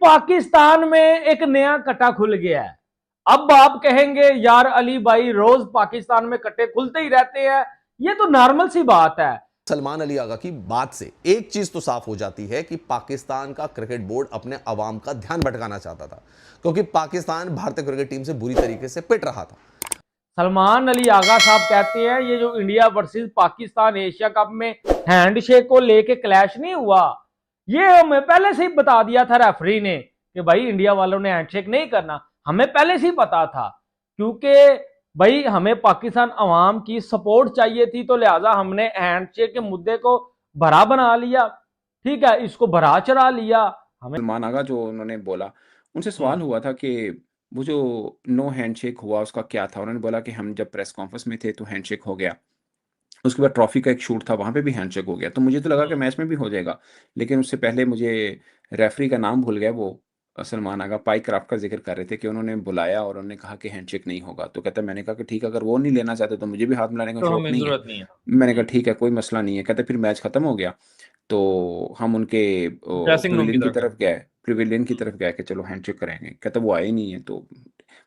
पाकिस्तान में एक नया कटा खुल गया है। अब आप कहेंगे यार अली भाई रोज पाकिस्तान में कटे खुलते ही रहते हैं, ये तो नॉर्मल सी बात है। सलमान अली आगा की बात से एक चीज तो साफ हो जाती है कि पाकिस्तान का क्रिकेट बोर्ड अपने अवाम का ध्यान भटकाना चाहता था, क्योंकि पाकिस्तान भारतीय क्रिकेट टीम से बुरी तरीके से पिट रहा था। सलमान अली आगा साहब कहते हैं ये जो India versus Pakistan Asia cup में हैंडशेक को लेके क्लैश नहीं हुआ, ये हमें पहले से ही बता दिया था रेफरी ने कि भाई इंडिया वालों ने हैंडशेक नहीं करना। हमें पहले से ही पता था, क्योंकि भाई हमें पाकिस्तान अवाम की सपोर्ट चाहिए थी, तो लिहाजा हमने हैंडशेक के मुद्दे को भरा बना लिया। ठीक है, इसको भरा चढ़ा लिया। हमें सलमान आगा जो उन्होंने बोला, उनसे सवाल हुआ था कि वो जो नो हैंडशेक हुआ उसका क्या था? उन्होंने बोला कि हम जब प्रेस कॉन्फ्रेंस में थे तो हैंडशेक हो गया। उसके बाद ट्रॉफी का एक शूट था, वहाँ पे भी हैंडशेक हो गया। तो मुझे तो लगा कि मैच में भी हो जाएगा, लेकिन उससे पहले मुझे रेफरी का नाम भूल गया, वो सलमान आगा पाई क्राफ्ट का ज़िक्र कर रहे थे कि उन्होंने बुलाया और उन्होंने कहा कि हैंडशेक नहीं होगा। तो कहता है मैंने कहा कि ठीक है, अगर वो नहीं लेना चाहते तो मुझे भी हाथ मिलाने का तो शौक हमें नहीं है। जरूरत नहीं है। मैंने कहा ठीक है, कोई मसला नहीं है। कहते फिर मैच खत्म हो गया, तो हम उनके ड्रेसिंग रूम की प्रिविलियन की तरफ तरफ गए, प्रिविलियन की तरफ गए कि चलो हैंडशेक करेंगे। कहता वो आए ही नहीं है। तो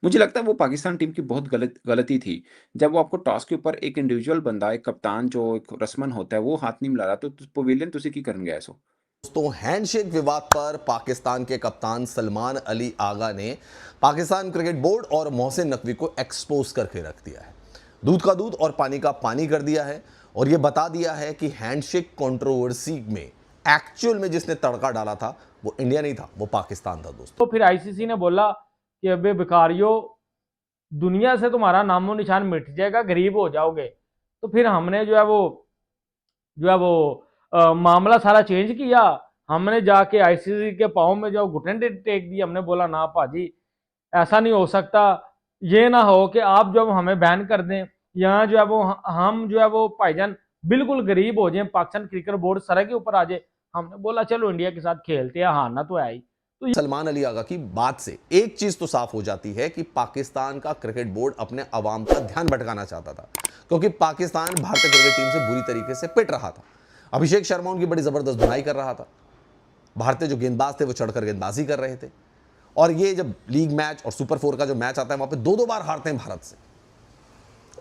मुझे लगता है वो पाकिस्तान टीम की बहुत गलती थी। जब वो आपको टॉस के ऊपर एक इंडिविजुअल बंदा, एक कप्तान जो एक रसमन होता है, वो हाथ नहीं मिला रहा, तो प्रिविलियन तुसी की करन गया सो। दोस्तों, हैंडशेक विवाद पर पाकिस्तान के कप्तान सलमान अली आगा ने पाकिस्तान क्रिकेट बोर्ड और मोहसिन नकवी को एक्सपोज करके रख दिया है। दूध का दूध और पानी का पानी कर दिया है और यह बता दिया है कि हैंडशेक कंट्रोवर्सी में एक्चुअल में जिसने तड़का डाला था वो इंडिया नहीं था, वो पाकिस्तान था। दोस्तों, तो फिर आईसीसी ने बोला कि अबे बेकारियों, दुनिया से तुम्हारा नामो निशान मिट जाएगा, गरीब हो जाओगे। तो फिर हमने मामला सारा चेंज किया। हमने जाके आईसीसी के पाँव में जो घुटने टेक दिए। हमने बोला ना भाजी, ऐसा नहीं हो सकता। ये ना हो कि आप जब हमें बैन कर दें, यहाँ हम भाईजान बिल्कुल गरीब हो जाए, पाकिस्तान क्रिकेट बोर्ड सर के ऊपर आ जाए। हमने बोला चलो इंडिया के साथ खेलते हैं, हारना तो है ही। तो सलमान अली आगा की बात से एक चीज तो साफ हो जाती है कि पाकिस्तान का क्रिकेट बोर्ड अपने अवाम का ध्यान भटकाना चाहता था, क्योंकि पाकिस्तान भारतीय क्रिकेट टीम से बुरी तरीके से पिट रहा था। अभिषेक शर्मा उनकी बड़ी जबरदस्त धुनाई कर रहा था। भारतीय जो गेंदबाज थे वो चढ़कर गेंदबाजी कर रहे थे। और ये जब लीग मैच और सुपर 4 का जो मैच आता है, वहां पे दो बार हारते हैं भारत से।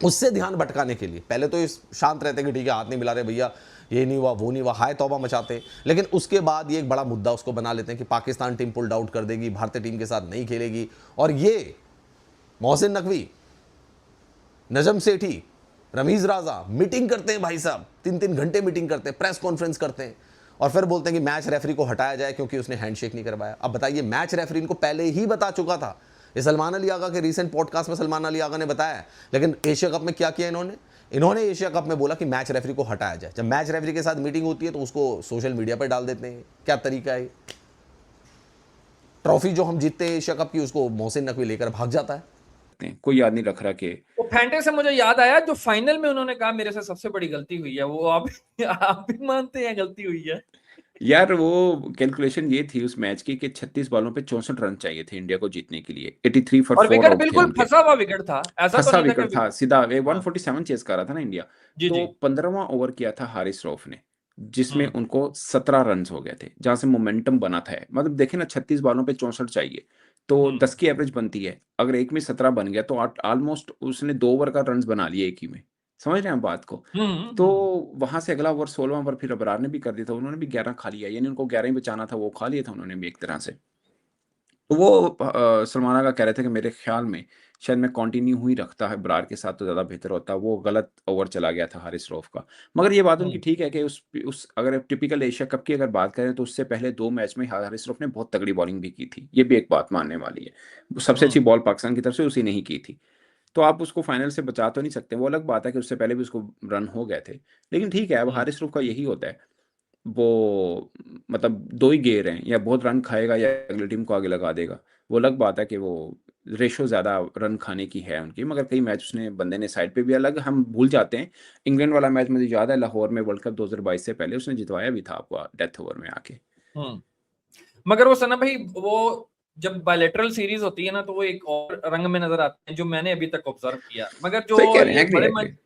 उससे ध्यान भटकाने के लिए पहले तो इस शांत रहते कि ठीक है, हाथ नहीं मिला रहे भैया, ये नहीं हुआ वो नहीं हुआ, हाय तौबा मचाते। लेकिन उसके बाद ये एक बड़ा मुद्दा उसको बना लेते हैं कि पाकिस्तान टीम पुल्ड आउट कर देगी, भारतीय टीम के साथ नहीं खेलेगी। और ये मोहसिन नकवी, नजम सेठी, रमीज राजा मीटिंग करते हैं भाई साहब, 3-3 घंटे मीटिंग करते हैं, प्रेस कॉन्फ्रेंस करते हैं और फिर बोलते हैं कि मैच रेफरी को हटाया जाए क्योंकि उसने हैंडशेक नहीं करवाया। अब बताइए, मैच रेफरी इनको पहले ही बता चुका था। ये सलमान अली आगा के रीसेंट पॉडकास्ट में सलमान अली आगा ने बताया। लेकिन एशिया कप में क्या किया इन्होंने एशिया कप में बोला कि मैच रेफरी को हटाया जाए। जब मैच रेफरी के साथ मीटिंग होती है तो उसको सोशल मीडिया पर डाल देते हैं। क्या तरीका है? ट्रॉफी जो हम जीतते हैं एशिया कप की, उसको मोहसिन नकवी लेकर भाग जाता है। कोई याद नहीं रख रहा कि वो फैंटे से मुझे याद आया जो फाइनल में उन्होंने कहा मेरे से सबसे बड़ी गलती हुई है, वो आप भी मानते हैं गलती हुई है? यार वो कैलकुलेशन ये थी उस मैच की कि 36 बॉलों पे 64 रन चाहिए थे इंडिया को जीतने के लिए। 83 फॉर 4 और विकेट आउट थे बिल्कुल उनके। फंसा हुआ विकेट था, ऐसा तो फंसा नहीं था विकेट कि था, सीधा 147 चेस कर रहा था ना इंडिया। जी तो जी 15वां ओवर किया था हारिस रऊफ ने, जिसमें हम्म उनको 17 रन हो गए थे, जहां से मोमेंटम बना था। मतलब देखे ना, 36 बॉलों पे 64 चाहिए, तो 10 की एवरेज बनती है। अगर एक में 17 बन गया तो ऑलमोस्ट उसने 2 ओवर का रन बना लिए एक ही में। समझ रहे हैं आप बात को? तो वहां से अगला ओवर 16वां ओवर फिर अबरार ने भी कर दिया था, उन्होंने भी 11 खा लिया, यानी उनको 11 ही बचाना था, वो खा लिया था उन्होंने भी एक तरह से। तो वो सलमान आगा कह रहे थे कि मेरे ख्याल में शायद मैं कंटिन्यू ही रखता है बरार के साथ तो ज़्यादा बेहतर होता। वो गलत ओवर चला गया था हारिस रऊफ का। मगर ये बात उनकी ठीक है कि उस अगर टिपिकल एशिया कप की अगर बात करें तो उससे पहले 2 मैच में हारिस रऊफ ने बहुत तगड़ी बॉलिंग भी की थी। ये भी एक बात मानने वाली है। सबसे अच्छी बॉल पाकिस्तान की तरफ से उसी ने ही की थी। तो आप उसको फाइनल से बचा तो नहीं सकते। वो अलग बात है कि उससे पहले भी उसको रन हो गए थे। लेकिन ठीक है, अब हारिस रऊफ का यही होता है। वो मतलब 2 ही गेयर हैं, या बहुत रन खाएगा या अगली टीम को आगे लगा देगा। वो अलग बात है कि वो रेशो ज़्यादा रन खाने की है उनकी, मगर कई मैच उसने बंदे ने साइड पे भी अलग हम भूल जाते हैं। इंग्लैंड वाला मैच मुझे याद है, लाहौर में वर्ल्ड कप 2022 से पहले उसने जितवाया भी था आपको डेथ ओवर में आके। मगर वो सना भाई, वो जब बायलैटरल सीरीज होती है ना तो वो एक और रंग में नजर आते हैं जो मैंने अभी तक ऑब्जर्व किया। मगर जो सही कह रहे हैं, ये एग्री बड़े है, मैच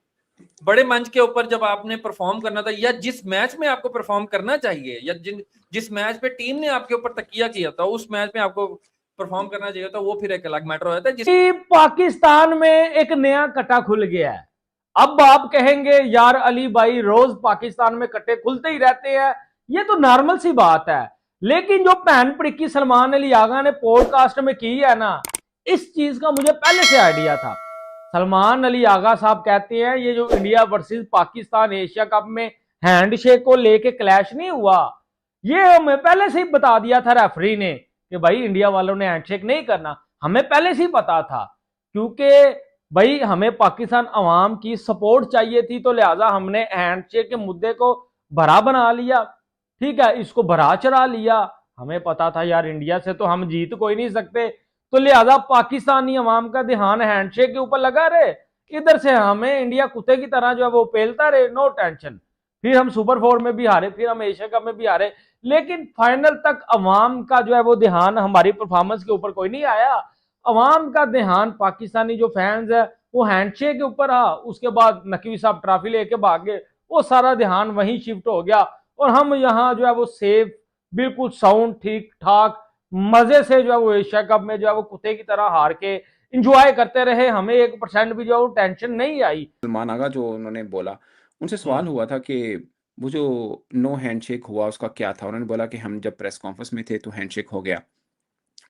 बड़े मंच के ऊपर जब आपने परफॉर्म करना था, या जिस मैच में आपको परफॉर्म करना चाहिए, या जिस मैच पे टीम ने आपके ऊपर तकिया किया था, उस मैच में आपको परफॉर्म करना चाहिए था, वो फिर एक अलग मैटर हो जाता है। कि पाकिस्तान में एक नया कटा खुल गया है। अब आप कहेंगे यार अली भाई रोज पाकिस्तान में कट्टे खुलते ही रहते हैं, ये तो नॉर्मल सी बात है। लेकिन जो भैन पड़की सलमान अली आगा ने पॉडकास्ट में की है ना, इस चीज का मुझे पहले से आइडिया था। सलमान अली आगा साहब कहते हैं ये जो India versus Pakistan Asia cup में हैंडशेक को लेके क्लैश नहीं हुआ, ये हमें पहले से ही बता दिया था रेफरी ने कि भाई इंडिया वालों ने हैंडशेक नहीं करना। हमें पहले से ही पता था, क्योंकि भाई हमें पाकिस्तान अवाम की सपोर्ट चाहिए थी, तो लिहाजा हमने हैंडशेक के मुद्दे को भरा बना लिया। ठीक है, इसको भरा चढ़ा लिया। हमें पता था यार इंडिया से तो हम जीत कोई नहीं सकते, तो लिहाजा पाकिस्तानी अवाम का ध्यान हैंडशेक के ऊपर लगा रहे, इधर से हमें इंडिया कुत्ते की तरह जो है वो पेलता रहे, नो टेंशन। फिर हम सुपर 4 में भी हारे, फिर हम एशिया कप में भी हारे, लेकिन फाइनल तक अवाम का जो है वो ध्यान हमारी परफॉर्मेंस के ऊपर कोई नहीं आया। अवाम का ध्यान पाकिस्तानी जो फैंस है वो हैंडशेक के ऊपर आ, उसके बाद नकवी साहब ट्रॉफी लेके भाग गए, वो सारा ध्यान वहीं शिफ्ट हो गया और हम यहाँ जो है वो सेफ, बिल्कुल साउंड ठीक ठाक मजे से जो है वो एशिया कप में जो है वो कुत्ते की तरह हार के इंजॉय करते रहे। हमें 1% भी जो है वो टेंशन नहीं आई। सलमान आगा जो उन्होंने बोला, उनसे सवाल हुआ था कि वो जो नो हैंडशेक हुआ उसका क्या था? उन्होंने बोला कि हम जब प्रेस कॉन्फ्रेंस में थे तो हैंडशेक हो गया।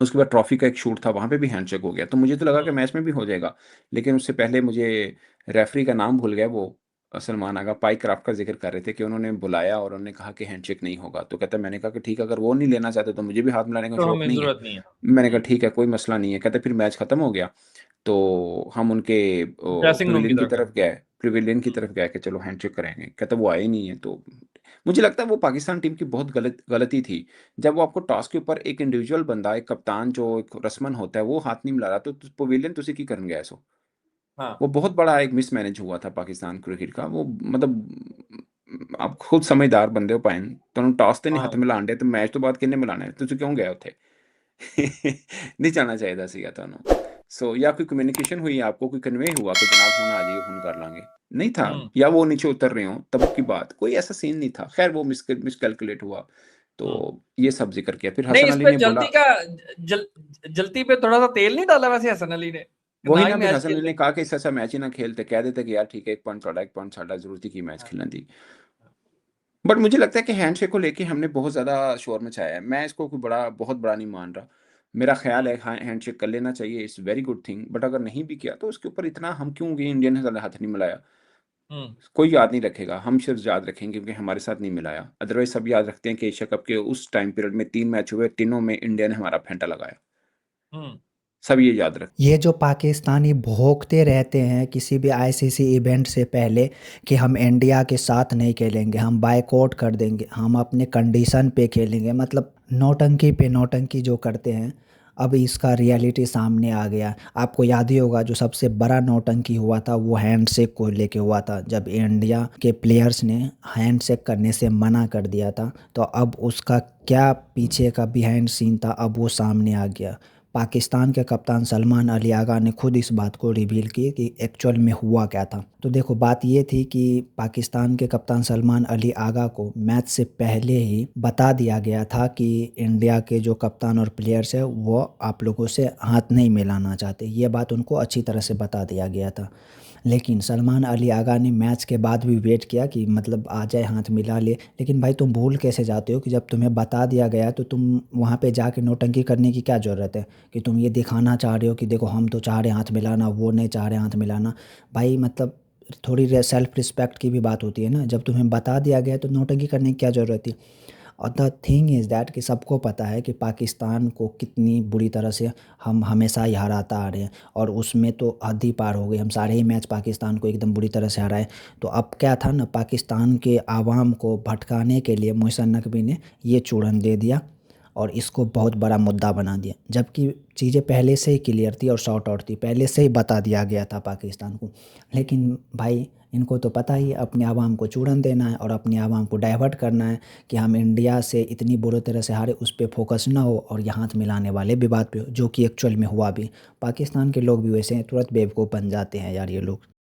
उसके बाद ट्रॉफी का एक शूट था, वहाँ पे भी हैंडशेक हो गया। तो मुझे तो लगा कि मैच में भी हो जाएगा। लेकिन उससे पहले मुझे रेफरी का नाम भूल गया, वो सलमान आगा पाई क्राफ्ट का ज़िक्र कर रहे थे कि उन्होंने बुलाया और उन्होंने कहा कि हैंडशेक नहीं होगा। तो कहता है मैंने कहा कि ठीक है, अगर वो नहीं लेना चाहते तो मुझे भी हाथ मिलाने का तो शौक हमें नहीं है। जरूरत नहीं है। मैंने कहा ठीक है, कोई मसला नहीं है। कहते फिर मैच खत्म हो गया, तो हम उनके ड्रेसिंग रूम की पेविलियन की तरफ तरफ गए, पेविलियन की तरफ गए कि चलो हैंडशेक करेंगे। कहता वो आए ही नहीं है। तो मुझे लगता है वो पाकिस्तान टीम की बहुत गलती थी। जब वो आपको टॉस के ऊपर एक इंडिविजुअल बंदा, एक कप्तान जो एक रसमन होता है, वो हाथ नहीं मिला रहा, तो पेविलियन तुसी की करन गया सो। हाँ। वो बहुत बड़ा एक मिसमैनेज हुआ था पाकिस्तान क्रिकेट का। वो मतलब आप खुद समझदार बंदे हो पाइन, तुहानू टॉस ते नहीं हाँ। हथ मिलान डे, तो मैच तो बाद किन्ने मिलाने? तुसी क्यों गए उत्थे? नहीं जाना चाहिए सीगा तुहानू। सो या कोई कम्युनिकेशन हुई आपको, कोई कन्वे हुआ कि जनाब हुण आ जाइए, हुण कर लांगे? नहीं था, या वो नीचे उतर रहे हों तब की बात, कोई ऐसा सीन नहीं था। खैर वो मिसकैलकुलेट हुआ, तो ये सब ज़िक्र किया। फिर नहीं, हसन इस अली पे ने बोला, जल्दी का जल्दी पे थोड़ा सा तेल नहीं डाला वैसे हसन अली ने, वही ना ही ना, फिर मैच हसन खेल अली ने ले। कहा कि इससे अच्छा मैच ही ना खेलते, कह देते कि यार ठीक है, 1 पॉइंट तुहाडा 1 पॉइंट साडा, ज़रूरत ही की मैच खेलने दी। बट मुझे लगता है कि हैंडशेक को लेके हमने बहुत ज़्यादा शोर मचाया है। मैं इसको कोई बहुत बड़ा नहीं मान रहा। मेरा ख़्याल है हाँ, हैंडशेक कर लेना चाहिए, it's very good thing. But अगर नहीं भी किया तो उसके ऊपर इतना हम क्यों गए, इंडिया ने हाथ नहीं मिलाया? हम्म। कोई याद नहीं रखेगा, हम सिर्फ याद रखेंगे क्योंकि हमारे साथ नहीं मिलाया। अदरवाइज सब याद रखते हैं कि एशिया कप के उस टाइम पीरियड में 3 मैच हुए, तीनों में इंडिया ने हमारा फेंटा लगाया। हम्म। सब ये याद रख ये जो पाकिस्तानी भोंकते रहते हैं किसी भी आईसीसी इवेंट से पहले कि हम इंडिया के साथ नहीं खेलेंगे, हम बायकॉट कर देंगे, हम अपने कंडीशन पे खेलेंगे, मतलब नौटंकी पे नौटंकी जो करते हैं, अब इसका रियलिटी सामने आ गया। आपको याद ही होगा जो सबसे बड़ा नौटंकी हुआ था वो हैंडशेक को लेके हुआ था, जब इंडिया के प्लेयर्स ने हैंडशेक करने से मना कर दिया था। तो अब उसका क्या पीछे का बिहाइंड सीन था, अब वो सामने आ गया। पाकिस्तान के कप्तान सलमान अली आगा ने खुद इस बात को रिवील की कि एक्चुअल में हुआ क्या था। तो देखो बात ये थी कि पाकिस्तान के कप्तान सलमान अली आगा को मैच से पहले ही बता दिया गया था कि इंडिया के जो कप्तान और प्लेयर्स है वो आप लोगों से हाथ नहीं मिलाना चाहते, ये बात उनको अच्छी तरह से बता दिया गया था। लेकिन सलमान अली आगा ने मैच के बाद भी वेट किया कि मतलब आ जाए हाथ मिला ले। लेकिन भाई तुम भूल कैसे जाते हो कि जब तुम्हें बता दिया गया तो तुम वहाँ पे जाके नौटंकी करने की क्या ज़रूरत है कि तुम ये दिखाना चाह रहे हो कि देखो हम तो चाह रहे हैं हाथ मिलाना, वो नहीं चाह रहे हाथ मिलाना। भाई मतलब थोड़ी सेल्फ रिस्पेक्ट की भी बात होती है ना, जब तुम्हें बता दिया गया तो नौटंकी करने की क्या ज़रूरत थी। और द थिंग इज़ दैट कि सबको पता है कि पाकिस्तान को कितनी बुरी तरह से हम हमेशा ही हराता आ रहे हैं, और उसमें तो हद ही पार हो गई, हम सारे ही मैच पाकिस्तान को एकदम बुरी तरह से हराए। तो अब क्या था ना, पाकिस्तान के आवाम को भटकाने के लिए मोहसिन नकवी ने ये चूड़न दे दिया और इसको बहुत बड़ा मुद्दा बना दिया, जबकि चीज़ें पहले से ही क्लियर थी और शॉर्ट आउट थी, पहले से ही बता दिया गया था पाकिस्तान को। लेकिन भाई इनको तो पता ही है अपने आवाम को चूड़न देना है और अपने आवाम को डाइवर्ट करना है कि हम इंडिया से इतनी बुरी तरह से हारे, उस पर फोकस ना हो और यहाँ हाथ मिलाने वाले भी बात पे हो, जो कि एक्चुअल में हुआ भी। पाकिस्तान के लोग भी वैसे हैं, तुरंत बेवकूफ़ बन जाते हैं यार ये लोग।